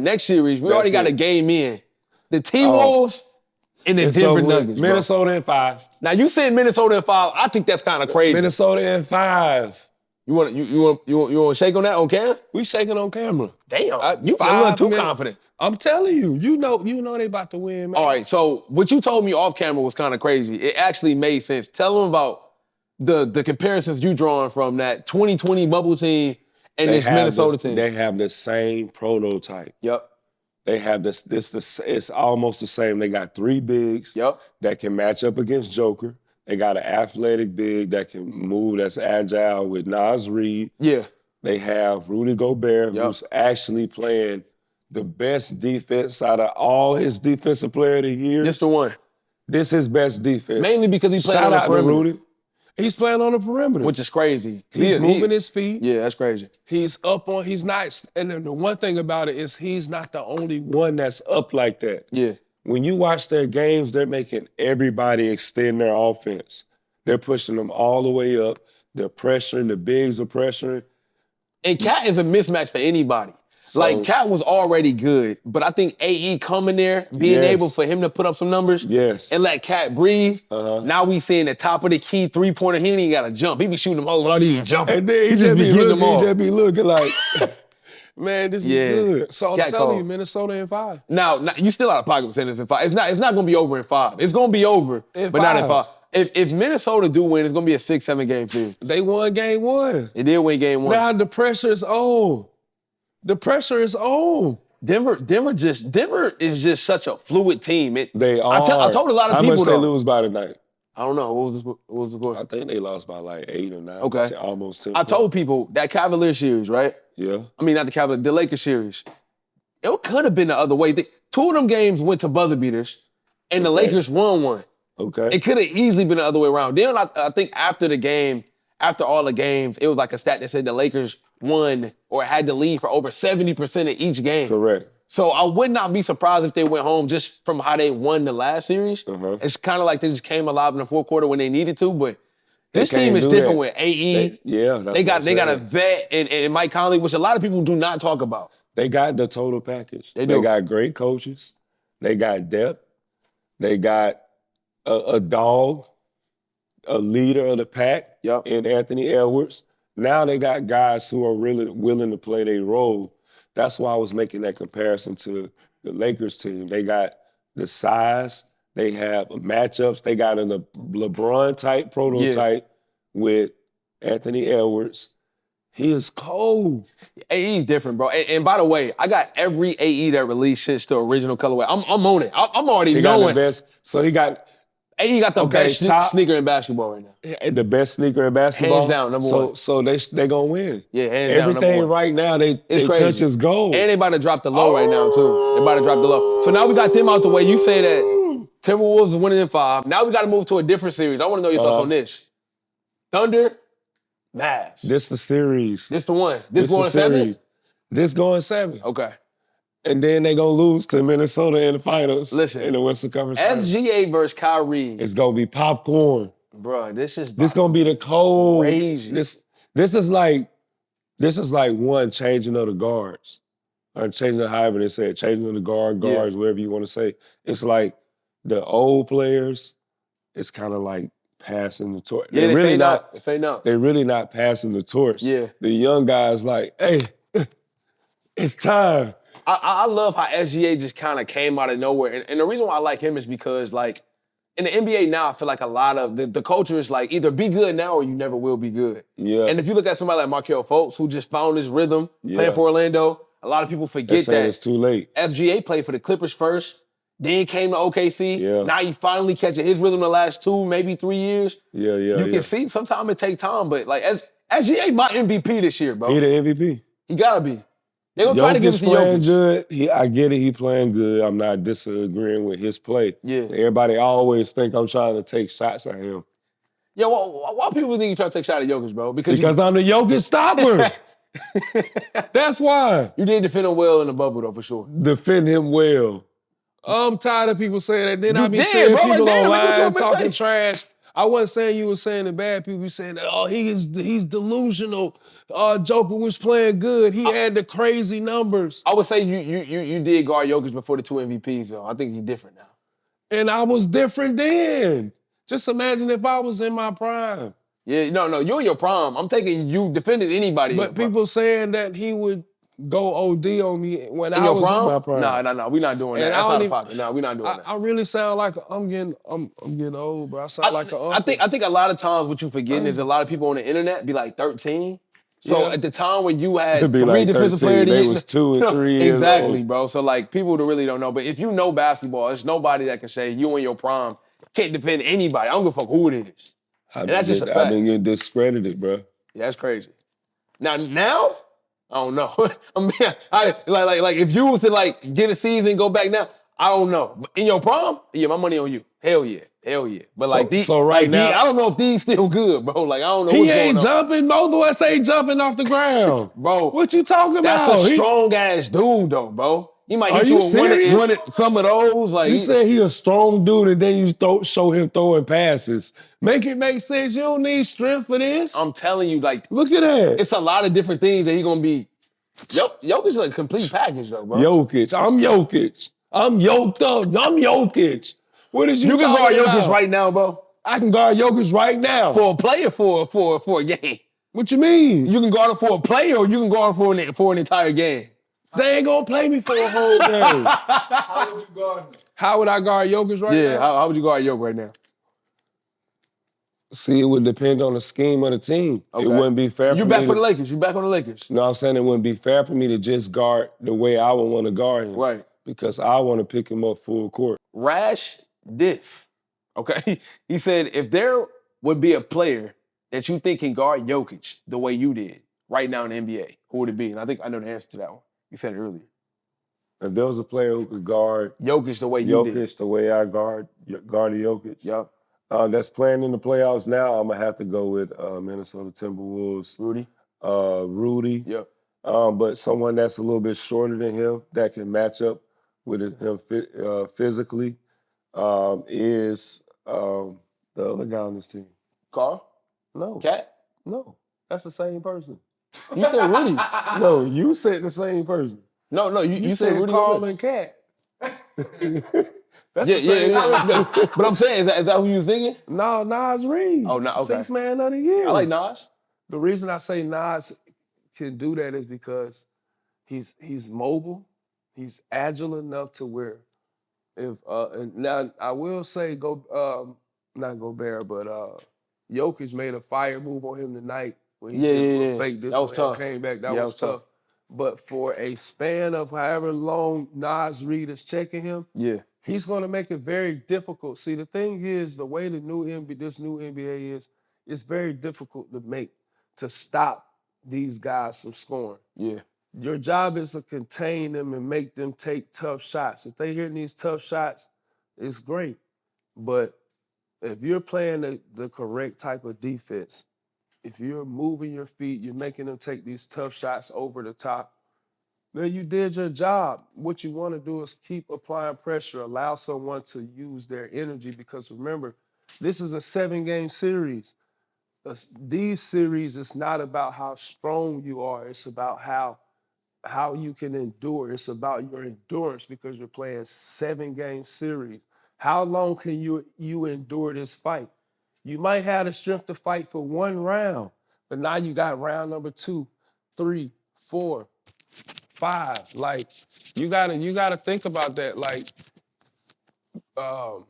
next series, we already got a game in. The T-Wolves and the It's Denver over with. Nuggets, bro. Minnesota in 5. Now, you said Minnesota in 5. I think that's kind of crazy. Minnesota in 5. You want to shake on that on camera? We shaking on camera. Damn, you a little too confident. I'm telling you, you know they about to win, man. All right, so what you told me off camera was kind of crazy. It actually made sense. Tell them about the comparisons you drawing from that 2020 bubble team and this Minnesota team. They have the same prototype. Yep. They have it's almost the same. They got 3 bigs that can match up against Joker. They got an athletic big that can move, that's agile with Reid. Yeah. They have Rudy Gobert, who's actually playing the best defense out of all his defensive player of the year. Just the one. This is his best defense. Mainly because he's playing on the perimeter. Shout out to Rudy. He's playing on the perimeter. Which is crazy. He's moving his feet. Yeah, that's crazy. He's not, and the one thing about it is he's not the only one that's up like that. Yeah. When you watch their games, they're making everybody extend their offense. They're pushing them all the way up. They're pressuring, the bigs are pressuring. And Cat is a mismatch for anybody. So, like, Cat was already good, but I think AE coming there, being able for him to put up some numbers and let Cat breathe. Now we seeing the top of the key three-pointer. He ain't even got to jump. He be shooting them all out. He ain't jumping. And then he just be looking like, man, this is good. So I'm telling you, Minnesota in 5. Now, you still out of pocket percentage in 5. It's not going to be over in 5. It's going to be over, but not in 5. If Minnesota do win, it's going to be a 6-7 game series. They won game 1. They did win game 1. Now the pressure is on. The pressure is on. Denver is just such a fluid team. They are. I told a lot of people how much they lose by tonight? I don't know. What was the score? I think they lost by like 8 or 9. Okay. 10, almost 10. I told people that Cavaliers series, right? Yeah. I mean, not the Cavaliers, the Lakers series. It could have been the other way. 2 of them games went to buzzer beaters, and the Lakers won one. Okay. It could have easily been the other way around. Then I think after all the games, it was like a stat that said the Lakers won or had the lead for over 70% of each game. Correct. So I would not be surprised if they went home just from how they won the last series. It's kind of like they just came alive in the fourth quarter when they needed to, but this team is different with AE. They got a vet and Mike Conley, which a lot of people do not talk about. They got the total package. They got great coaches. They got depth. They got a dog, a leader of the pack in Anthony Edwards. Now they got guys who are really willing to play their role. That's why I was making that comparison to the Lakers team. They got the size. They have matchups. They got a LeBron-type prototype with Anthony Edwards. He is cold. AE is different, bro. And by the way, I got every AE that released since the original colorway. I'm on it. I'm already knowing. Got the best. So he got... AE got the best sneaker in basketball right now. The best sneaker in basketball? Hands down, number one. So they going to win. Yeah, hands down, everything right now, they touch is gold. And they about to drop the low right now, too. They about to drop the low. So now we got them out the way. You say that Timberwolves is winning in 5. Now we got to move to a different series. I want to know your thoughts on this. Thunder, Mavs. This the series. This the one. This going 7? This going 7. Okay. And then they going to lose to Minnesota in the finals. Listen. In the Western Conference Finals. SGA versus Kyrie. It's going to be popcorn. Bro, this going to be the cold. Crazy. This is like one changing of the guards. Or changing of however they say it. Changing of the guards, whatever you want to say. It's like the old players, it's kind of like passing the torch. Yeah, they really not. They're really not passing the torch. Yeah. The young guys like, hey, it's time. I love how SGA just kind of came out of nowhere. And the reason why I like him is because, like, in the NBA now, I feel like a lot of the culture is like either be good now or you never will be good. Yeah. And if you look at somebody like Markelle Fultz, who just found his rhythm playing for Orlando, a lot of people forget that it's too late. SGA played for the Clippers first, then came to OKC. Yeah. Now he finally catching his rhythm the last 2, maybe 3 years. You can see sometimes it take time, but like SGA my MVP this year, bro. He the MVP. He gotta be. They're going to try to give it to Jokic. Good. I get it. He playing good. I'm not disagreeing with his play. Yeah. Everybody always think I'm trying to take shots at him. Yeah, why people think you try to take shots at Jokic, bro? Because I'm the Jokic stopper. That's why. You did defend him well in the bubble, though, for sure. Defend him well. I'm tired of people saying that. Then I be seeing people online talking trash. I wasn't saying you were saying the bad people. You saying, oh, he's delusional. Joker was playing good. He had the crazy numbers. I would say you did guard Jokic before the 2 MVPs, though. I think he's different now. And I was different then. Just imagine if I was in my prime. Yeah, no, you're in your prime. I'm taking you defended anybody. But people saying that he would go OD on me when I was in my prime. No, we're not doing that. That's out of pocket. No, we're not doing that. I really sound like I'm getting old, bro. I sound like an uncle. I think a lot of times what you forgetting is a lot of people on the internet be like 13. So at the time when you had 3 like defensive 13, players, they was 2 and 3 years exactly, old. bro. So like people who really don't know. But if you know basketball, there's nobody that can say you in your prime can't defend anybody. I don't give a fuck who it is. And that's just a fact. I've been getting discredited, bro. Yeah, that's crazy. Now, I don't know. I mean, like if you was to like get a season, go back now, I don't know. But in your prime, yeah, my money on you. Hell yeah. But like these, so right now, I don't know if these still good, bro. Like I don't know. He ain't jumping. Both of us ain't jumping off the ground, bro. What you talking about? That's a strong ass dude, though, bro. He might hit you with one of some of those. Like you said, he a strong dude, and then you show him throwing passes. Make it make sense. You don't need strength for this. I'm telling you, like, look at that. It's a lot of different things that he gonna be. Jokic is a complete package, though, bro. Jokic. I'm Jokic. I'm yoked up. I'm Jokic. What is you can talking guard about? Jokic right now, bro. I can guard Jokic right now. For a player, for a game. What you mean? You can guard him for a player, or you can guard him for an entire game. They ain't gonna play me for a whole game. How would you guard him? How would I guard Jokic right now? Yeah, how would you guard Jokic right now? See, it would depend on the scheme of the team. Okay. It wouldn't be fair for me. You back for the Lakers. You back on the Lakers. No, I'm saying it wouldn't be fair for me to just guard the way I would want to guard him. Right. Because I want to pick him up full court. Rash Diff, okay? He said, if there would be a player that you think can guard Jokic the way you did right now in the NBA, who would it be? And I think I know the answer to that one. You said it earlier. If there was a player who could guard Jokic the way you did. Jokic the way I guarded Jokic. Yep. That's playing in the playoffs now. I'm going to have to go with Minnesota Timberwolves. Rudy. Rudy. Yep. But someone that's a little bit shorter than him that can match up with him physically is the other guy on this team. Carl? No. Cat? No. That's the same person. You said Rudy. No, you said the same person. No, you said Rudy. Carl and Cat. That's yeah. But I'm saying, is that who you was thinking? No, Nas Reid. Oh, no, okay. 6th man of the year. I like Nas. The reason I say Nas can do that is because he's mobile, he's agile enough to where if and now I will say not Gobert, but Jokic made a fire move on him tonight when he did fake this. That was tough. Came back. That was tough. But for a span of however long Nas Reid is checking him, he's going to make it very difficult. See, the thing is, the way this new NBA is, it's very difficult to stop these guys from scoring. Yeah. Your job is to contain them and make them take tough shots. If they're hitting these tough shots, it's great. But if you're playing the correct type of defense, if you're moving your feet, you're making them take these tough shots over the top, then you did your job. What you want to do is keep applying pressure, allow someone to use their energy, because remember, this is a 7-game series. These series, it's not about how strong you are. It's about how you can endure. It's about your endurance, because you're playing 7-game series. How long can you endure this fight? You might have the strength to fight for 1 round, but now you got round number 2, 3, 4, 5. Like, you gotta think about that. Like, your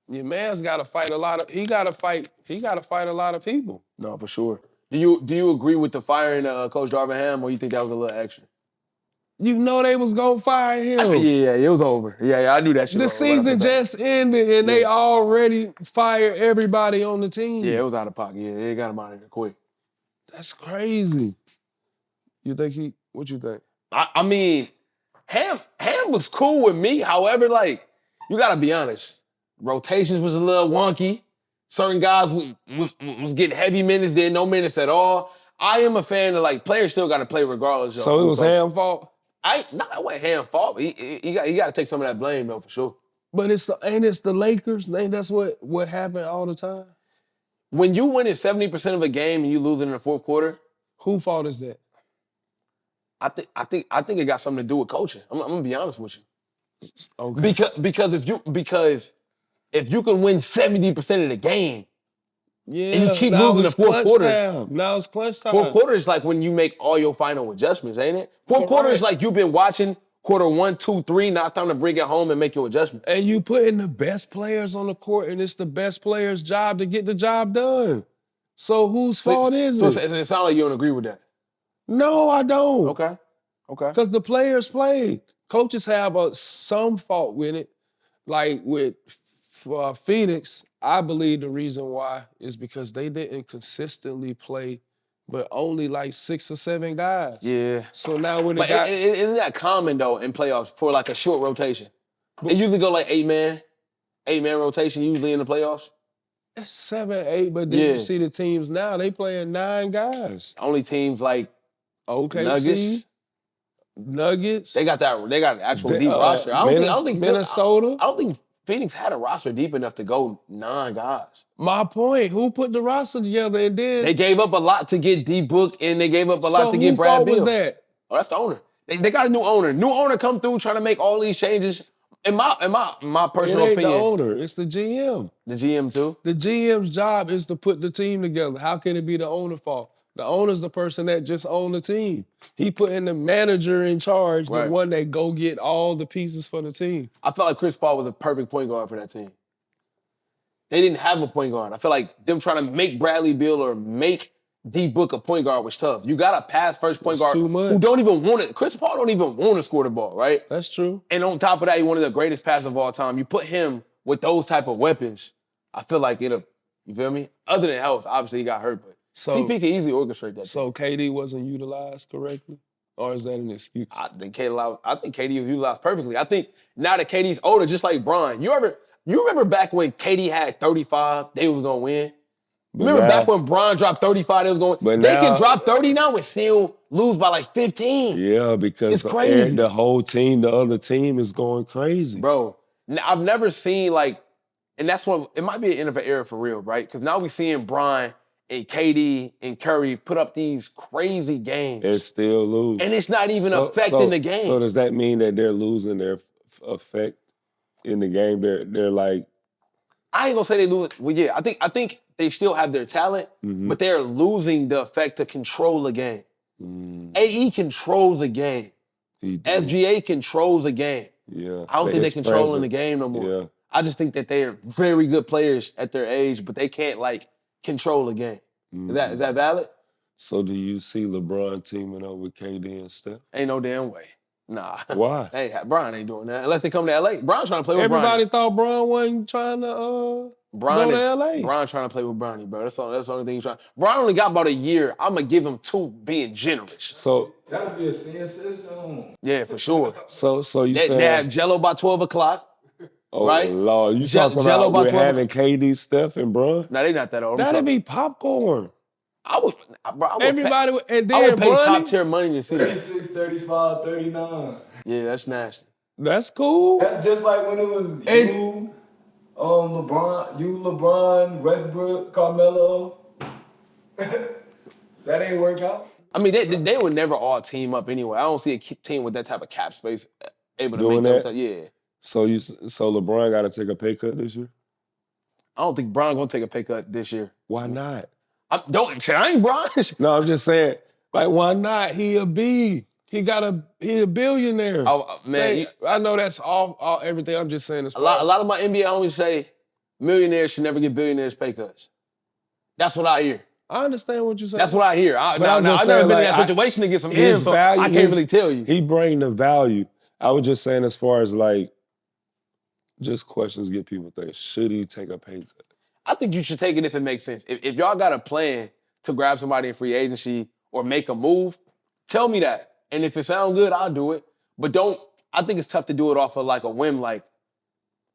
man's gotta fight a lot of. He gotta fight a lot of people. No, for sure. Do you agree with the firing Coach Darvin Ham, or you think that was a little extra? You know they was gonna fire him. Yeah, it was over. Yeah, I knew that shit. The season just ended, and they already fired everybody on the team. Yeah, it was out of pocket. Yeah, they got him out of here quick. That's crazy. What you think? I mean, Ham was cool with me. However, like, you gotta be honest. Rotations was a little wonky. Certain guys was getting heavy minutes, then no minutes at all. I am a fan of, like, players still gotta play regardless. So it was Ham's fault? That wasn't Ham's fault. He got to take some of that blame, though, for sure. But ain't it the Lakers? Ain't that's what happened all the time? When you win 70% of a game and you lose it in the fourth quarter, whose fault is that? I think it got something to do with coaching. I'm gonna be honest with you. Okay. Because if you can win 70% of the game, and you keep losing the fourth quarter. Now it's clutch time. Fourth quarter is like when you make all your final adjustments, ain't it? Fourth quarter is like you've been watching quarter 1, 2, 3. Now it's time to bring it home and make your adjustments. And you putting the best players on the court, and it's the best players' job to get the job done. So whose fault is it? So it sounds like you don't agree with that. No, I don't. Okay. Because the players play. Coaches have some fault with it. Like with Phoenix, I believe the reason why is because they didn't consistently play, but only like 6 or 7 guys. Yeah. So now when isn't that common though in playoffs for like a short rotation? It usually go like 8-man rotation usually in the playoffs. That's 7, 8, but then you see the teams now, they playing 9 guys. Only teams like OKC, Nuggets. They got actual deep roster. I don't think Minnesota. I don't think Phoenix had a roster deep enough to go 9 guys. My point. Who put the roster together and then they gave up a lot to get D-Book and they gave up a lot to get Brad Beal. Was that? Oh, that's the owner. They got a new owner. New owner come through trying to make all these changes. In my personal opinion, the owner. It's the GM. The GM too. The GM's job is to put the team together. How can it be the owner's fault? The owner's the person that just owned the team. He putting the manager in charge, the one that go get all the pieces for the team. I felt like Chris Paul was a perfect point guard for that team. They didn't have a point guard. I feel like them trying to make Bradley Beal or make D-Book a point guard was tough. You got a pass-first point guard who don't even want it. Chris Paul don't even want to score the ball, right? That's true. And on top of that, he's one of the greatest passers of all time. You put him with those type of weapons, I feel like it'll, you feel me? Other than health, obviously he got hurt, but CP can easily orchestrate that. So KD wasn't utilized correctly? Or is that an excuse? I think KD was utilized perfectly. I think now that KD's older, just like Bron, you remember back when KD had 35, they was gonna win? Remember back when Bron dropped 35, they was going. But they can drop 30 now and still lose by like 15. Yeah, because it's crazy. The whole team, the other team is going crazy. Bro, I've never seen like, and that's when it might be an end of an era for real, right? Because now we're seeing Bron and KD and Curry put up these crazy games. And still lose. And it's not even affecting the game. So does that mean that they're losing their effect in the game? They're like, I ain't gonna say they lose. Well, yeah, I think they still have their talent, but they're losing the effect to control the game. AE controls the game. SGA controls the game. Yeah. I don't think they're controlling the game no more. Yeah. I just think that they're very good players at their age, but they can't like control the game. Is that valid? So do you see LeBron teaming up with KD and Steph? Ain't no damn way. Nah. Why? Hey, Bron ain't doing that unless they come to LA. Bron's trying to play with Bronny. Everybody thought Bron wasn't trying to go to LA. Bron trying to play with Bronny, bro. That's the only thing he's trying. Bron only got about a year. I'm gonna give him 2 being generous. So that would be a sin citizen. Yeah, for sure. So you they have Jello by 12 o'clock. Oh, right? Lord. You talking about we're having KD, Steph, and Bron? No, they not that old. That'd be popcorn. I would Everybody pay, and then I would pay top tier money to see 36, 35, 39. Yeah, that's nasty. That's cool. That's just like when it was you, LeBron, Westbrook, Carmelo. That ain't work out. I mean, they would never all team up anyway. I don't see a team with that type of cap space able to doing make that. Yeah. So LeBron got to take a pay cut this year? I don't think Bron gonna take a pay cut this year. Why not? I ain't Bron. No, I'm just saying. Like, why not? He a billionaire. Oh man, I know that's all everything. I'm just saying. A lot of my NBA homies say millionaires should never get billionaires pay cuts. That's what I hear. I understand what you're saying. That's what I hear. I've never been in that situation to get some his so value, I can't really tell you. He bring the value. I was just saying as far as like, just questions get people thinking, should he take a pay cut? I think you should take it if it makes sense. If y'all got a plan to grab somebody in free agency or make a move, tell me that. And if it sounds good, I'll do it. But I think it's tough to do it off of like a whim, like,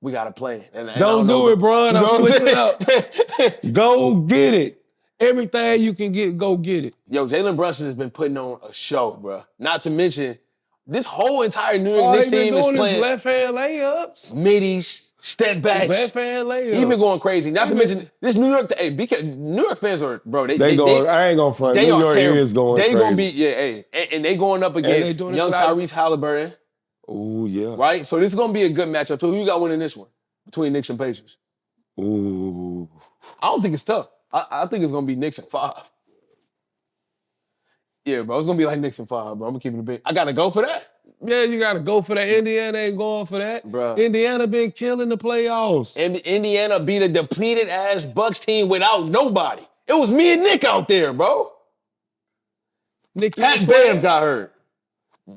we got a plan. And don't do it, Bron. I'm switching it up. Go get it. Everything you can get, go get it. Yo, Jalen Brunson has been putting on a show, bro. Not to mention This whole entire New York Knicks team is playing left-hand layups, middies, step backs, left-hand layups. He been going crazy. Not to mention this New York. Hey, New York fans are bro. I ain't gonna front. New York is going crazy. They gonna be and they going up against young Tyrese Halliburton. Oh yeah. Right. So this is gonna be a good matchup. So who you got winning this one between Knicks and Pacers? Ooh. I don't think it's tough. I think it's gonna be Knicks in 5. Yeah, bro, it's gonna be like Knicks in 5, bro. I'm gonna keep it a bit. I gotta go for that. Yeah, you gotta go for that. Indiana ain't going for that, bro. Indiana been killing the playoffs. And Indiana beat a depleted ass Bucks team without nobody. It was me and Nick out there, bro. Pat Bev got hurt.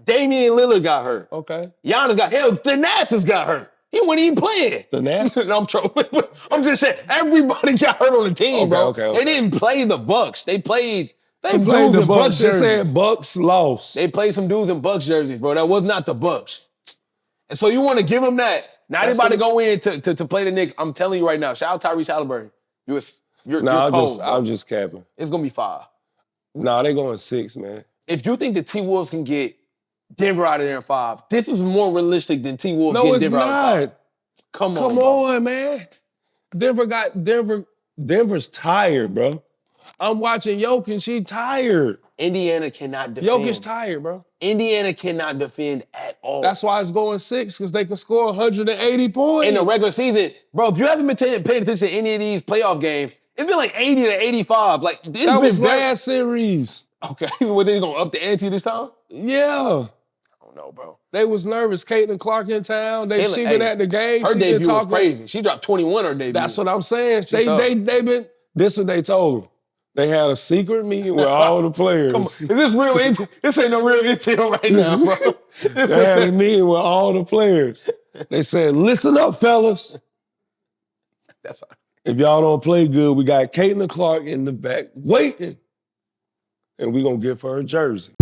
Damian Lillard got hurt. Okay. Giannis got hell. Thanasis got hurt. He wasn't even playing. Thanasis? No, I'm trolling. I'm just saying everybody got hurt on the team, bro. They didn't play the Bucks. They played. They played the Bucks. They said Bucks lost. They played some dudes in Bucks jerseys, bro. That was not the Bucks. And so you want to give them that. Now everybody go in to play the Knicks. I'm telling you right now. Shout out Tyrese Halliburton. You're cold, I'm just capping. It's gonna be 5. No, they going 6, man. If you think the T-Wolves can get Denver out of there in 5, this is more realistic than T-Wolves getting Denver out of 5. Come on, man. Denver's tired, bro. I'm watching Jokic. He tired. Indiana cannot defend. Jokic tired, bro. Indiana cannot defend at all. That's why it's going 6, because they can score 180 points. In the regular season, bro, if you haven't been paying attention to any of these playoff games, it's been like 80 to 85. Like, that was last series. Okay, were they going to up the ante this time? Yeah. I don't know, bro. They was nervous. Caitlin Clark in town. She been at the game. Her debut was crazy. She dropped 21 her debut. That's what I'm saying. They been. This is what they told them. They had a secret meeting with all the players. Come on. Is this real intel? This ain't no real intel right now, bro. They had a meeting with all the players. They said, listen up, fellas. That's right. If y'all don't play good, we got Caitlin Clark in the back waiting. And we going to give her a jersey.